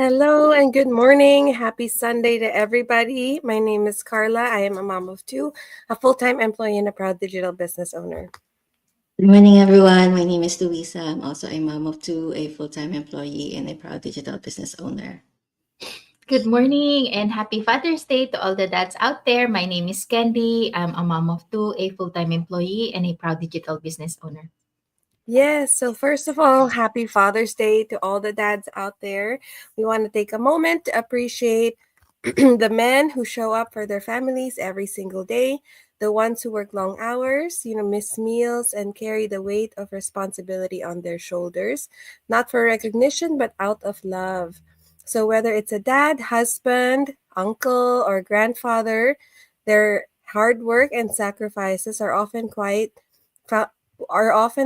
Hello and good morning. Happy Sunday to everybody. My name is Carla. I am a mom of two, a full time employee, and a proud digital business owner. Good morning, everyone. My name is Louisa. I'm also a mom of two, a full-time employee, and a proud digital business owner. Good morning and happy Father's Day to all the dads out there. My name is Candy. I'm a mom of two, a full time employee, and a proud digital business owner. Yes, so first of all, happy Father's Day to all the dads out there. We want to take a moment to appreciate the men who show up for their families every single day, the ones who work long hours, miss meals, and carry the weight of responsibility on their shoulders, not for recognition, but out of love. So, whether it's a dad, husband, uncle, or grandfather, their hard work and sacrifices are often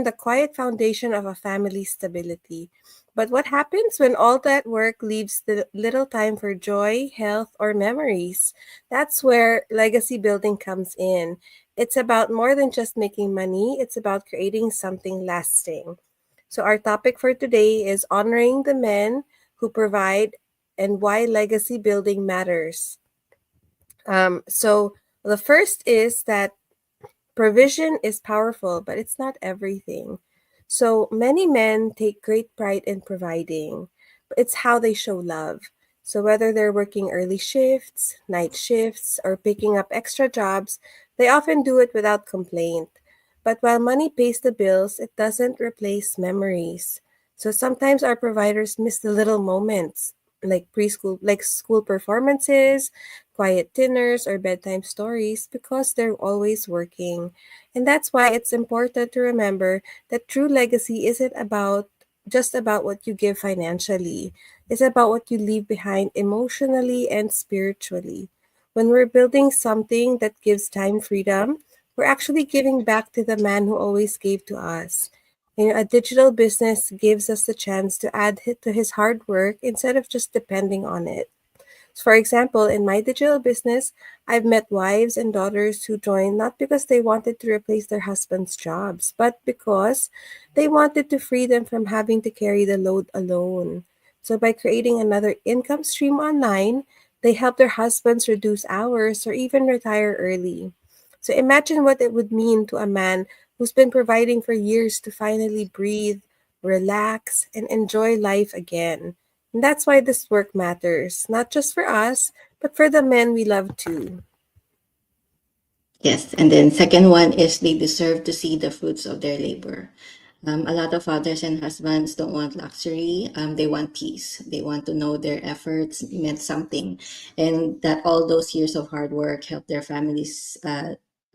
the quiet foundation of a family's stability. But what happens when all that work leaves the little time for joy, health, or memories? That's where legacy building comes in. It's about more than just making money, it's about creating something lasting. So, our topic for today is honoring the men who provide and why legacy building matters. So, the first is that provision is powerful, but it's not everything. So many men take great pride in providing, but it's how they show love. So whether they're working early shifts, night shifts, or picking up extra jobs, they often do it without complaint. But while money pays the bills, it doesn't replace memories. So sometimes our providers miss the little moments, like school performances, quiet dinners, or bedtime stories because they're always working. And that's why it's important to remember that true legacy isn't about just about what you give financially. It's about what you leave behind emotionally and spiritually. When we're building something that gives time freedom, we're actually giving back to the man who always gave to us. A digital business gives us the chance to to his hard work instead of just depending on it. For example, in my digital business, I've met wives and daughters who joined not because they wanted to replace their husband's jobs, but because they wanted to free them from having to carry the load alone. So, by creating another income stream online, they help their husbands reduce hours or even retire early. So, imagine what it would mean to a man who's been providing for years to finally breathe, relax, and enjoy life again. And that's why this work matters, not just for us, but for the men we love too. Yes, and then second one is they deserve to see the fruits of their labor. A lot of fathers and husbands don't want luxury. They want peace. They want to know their efforts meant something, and that all those years of hard work help their families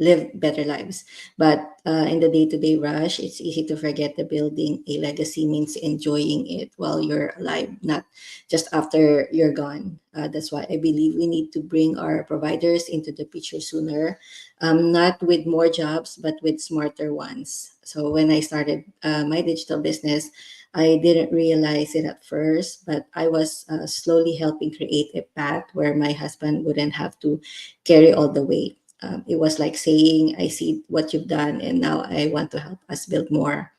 live better lives. But in the day-to-day rush, it's easy to forget the building a legacy means enjoying it while you're alive, not just after you're gone. That's why I believe we need to bring our providers into the picture sooner, not with more jobs, but with smarter ones. So when I started my digital business, I didn't realize it at first, but I was slowly helping create a path where my husband wouldn't have to carry all the weight. It was like saying, I see what you've done, and now I want to help us build more.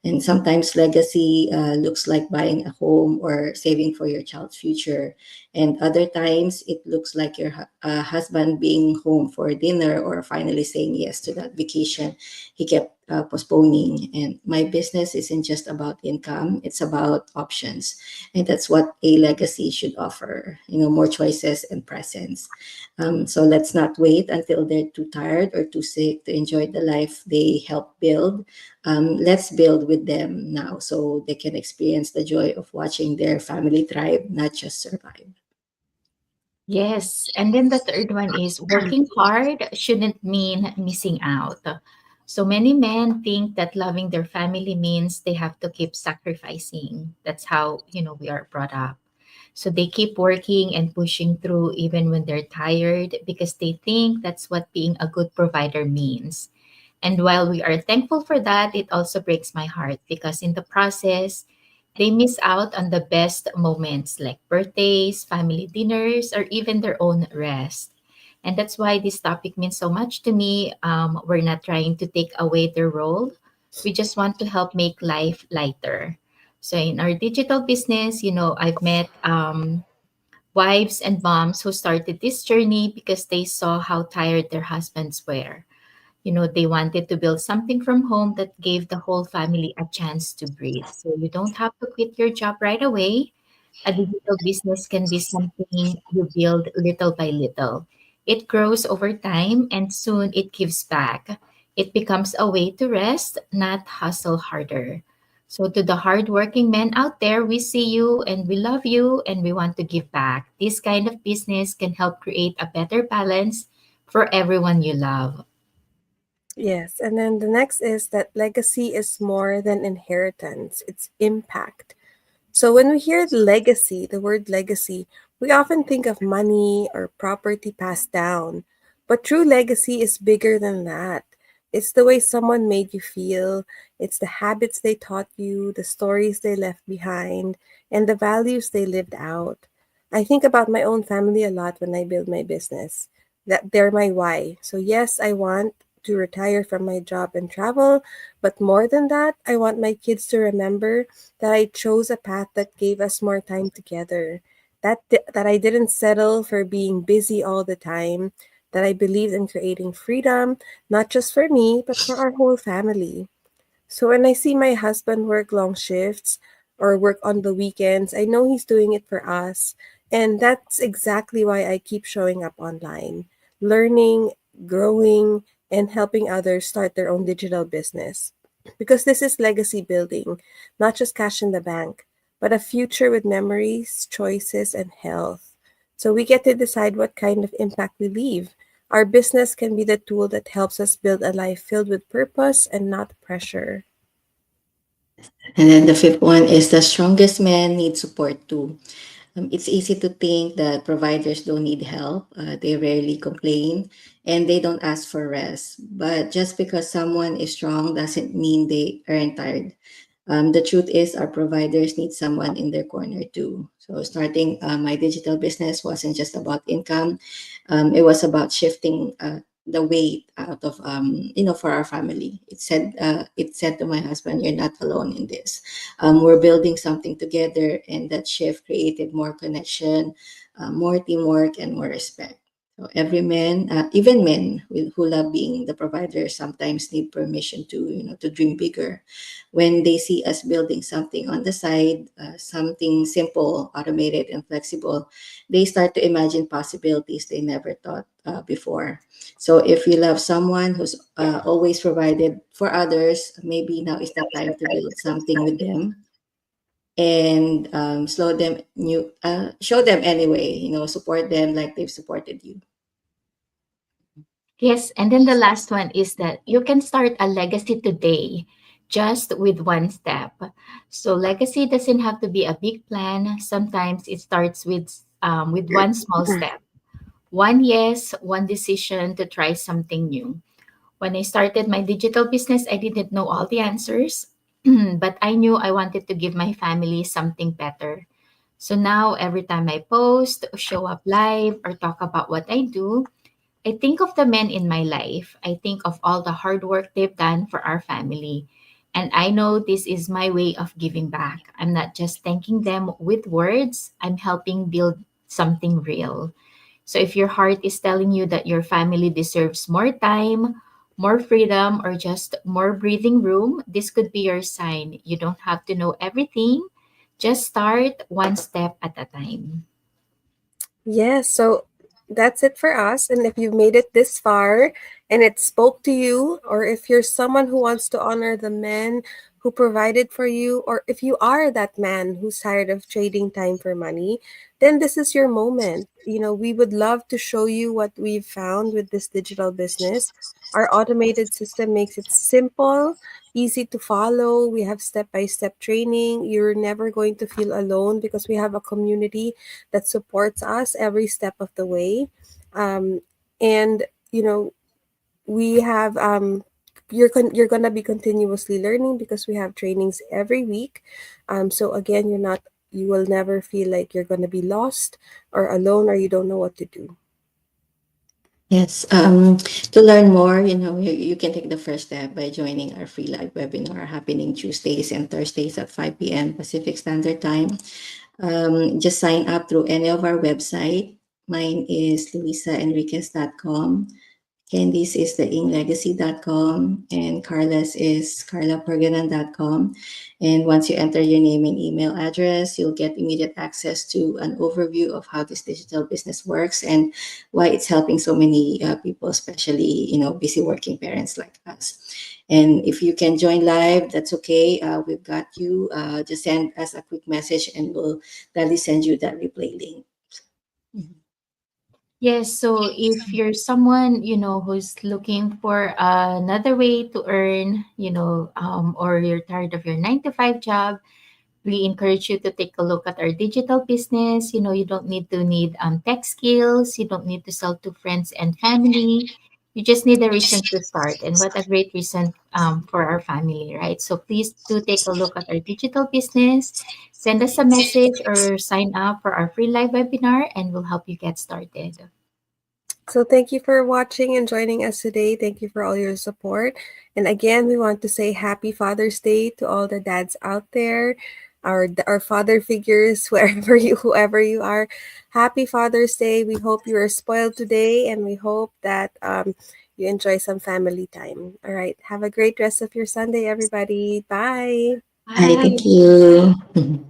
And sometimes legacy looks like buying a home or saving for your child's future. And other times it looks like your husband being home for dinner or finally saying yes to that vacation he kept postponing. And my business isn't just about income, it's about options. And that's what a legacy should offer, more choices and presence. So let's not wait until they're too tired or too sick to enjoy the life they helped build. Let's build with them now so they can experience the joy of watching their family thrive, not just survive. Yes, and then the third one is working hard shouldn't mean missing out. So many men think that loving their family means they have to keep sacrificing. That's how, we are brought up. So they keep working and pushing through even when they're tired because they think that's what being a good provider means. And while we are thankful for that, it also breaks my heart because in the process, they miss out on the best moments like birthdays, family dinners, or even their own rest. And that's why this topic means so much to me. We're not trying to take away their role, we just want to help make life lighter. So in our digital business, I've met wives and moms who started this journey because they saw how tired their husbands were. They wanted to build something from home that gave the whole family a chance to breathe. So you don't have to quit your job right away. A digital business can be something you build little by little. It grows over time and soon it gives back. It becomes a way to rest, not hustle harder. So, to the hardworking men out there, we see you and we love you and we want to give back. This kind of business can help create a better balance for everyone you love. Yes, and then the next is that legacy is more than inheritance, it's impact. So when we hear legacy, the word legacy, we often think of money or property passed down. But true legacy is bigger than that. It's the way someone made you feel, it's the habits they taught you, the stories they left behind, and the values they lived out. I think about my own family a lot when I build my business. That they're my why. So yes, I want to retire from my job and travel, but more than that, I want my kids to remember that I chose a path that gave us more time together. That I didn't settle for being busy all the time. That I believed in creating freedom, not just for me, but for our whole family. So when I see my husband work long shifts or work on the weekends, I know he's doing it for us. And that's exactly why I keep showing up online, learning, growing, and helping others start their own digital business. Because this is legacy building, not just cash in the bank, but a future with memories, choices, and health. So we get to decide what kind of impact we leave. Our business can be the tool that helps us build a life filled with purpose and not pressure. And then the fifth one is the strongest men need support too. It's easy to think that providers don't need help. They rarely complain and they don't ask for rest. But just because someone is strong doesn't mean they aren't tired. The truth is, our providers need someone in their corner too. So, starting my digital business wasn't just about income; it was about shifting the weight out of for our family. It said to my husband, "You're not alone in this. We're building something together," and that shift created more connection, more teamwork, and more respect. So every man, even men who love being the provider, sometimes need permission to to dream bigger when they see us building something on the side, something simple, automated, and flexible, they start to imagine possibilities they never thought before. So if you love someone who's always provided for others, maybe now is the time to build something with them and show them anyway, support them like they've supported you. Yes, and then the last one is that you can start a legacy today just with one step. So legacy doesn't have to be a big plan. Sometimes it starts with one small step. One yes, one decision to try something new. When I started my digital business, I didn't know all the answers, but I knew I wanted to give my family something better. So now every time I post, show up live, or talk about what I do, I think of the men in my life. I think of all the hard work they've done for our family. And I know this is my way of giving back. I'm not just thanking them with words, I'm helping build something real. So if your heart is telling you that your family deserves more time, more freedom, or just more breathing room, this could be your sign. You don't have to know everything. Just start one step at a time. Yes, so that's it for us. And if you've made it this far and it spoke to you, or if you're someone who wants to honor the men who provided for you, or if you are that man who's tired of trading time for money, then this is your moment. We would love to show you what we've found with this digital business. Our automated system makes it simple, easy to follow. We have step by step training. You're never going to feel alone because we have a community that supports us every step of the way. Um, and we have you're gonna be continuously learning because we have trainings every week. So again, you will never feel like you're gonna be lost or alone or you don't know what to do. Yes, to learn more, you can take the first step by joining our free live webinar happening Tuesdays and Thursdays at 5 p.m. Pacific Standard Time. Just sign up through any of our website. Mine is luisaenriquez.com. Candice is theinglegacy.com, and Carla's is carlaperganan.com. And once you enter your name and email address, you'll get immediate access to an overview of how this digital business works and why it's helping so many people, especially busy working parents like us. And if you can join live, that's okay. We've got you. Just send us a quick message, and we'll gladly send you that replay link. Mhm. Yes, so if you're someone, who's looking for another way to earn, or you're tired of your 9 to 5 job, we encourage you to take a look at our digital business. You don't need tech skills. You don't need to sell to friends and family. You just need a reason to start, and what a great reason for our family, right? So please do take a look at our digital business. Send us a message or sign up for our free live webinar, and we'll help you get started. So thank you for watching and joining us today. Thank you for all your support. And again, we want to say happy Father's Day to all the dads out there, our father figures, whoever you are. Happy Father's Day. We hope you are spoiled today, and we hope that you enjoy some family time. All right. Have a great rest of your Sunday, everybody. Bye. Hi, thank Bye. you.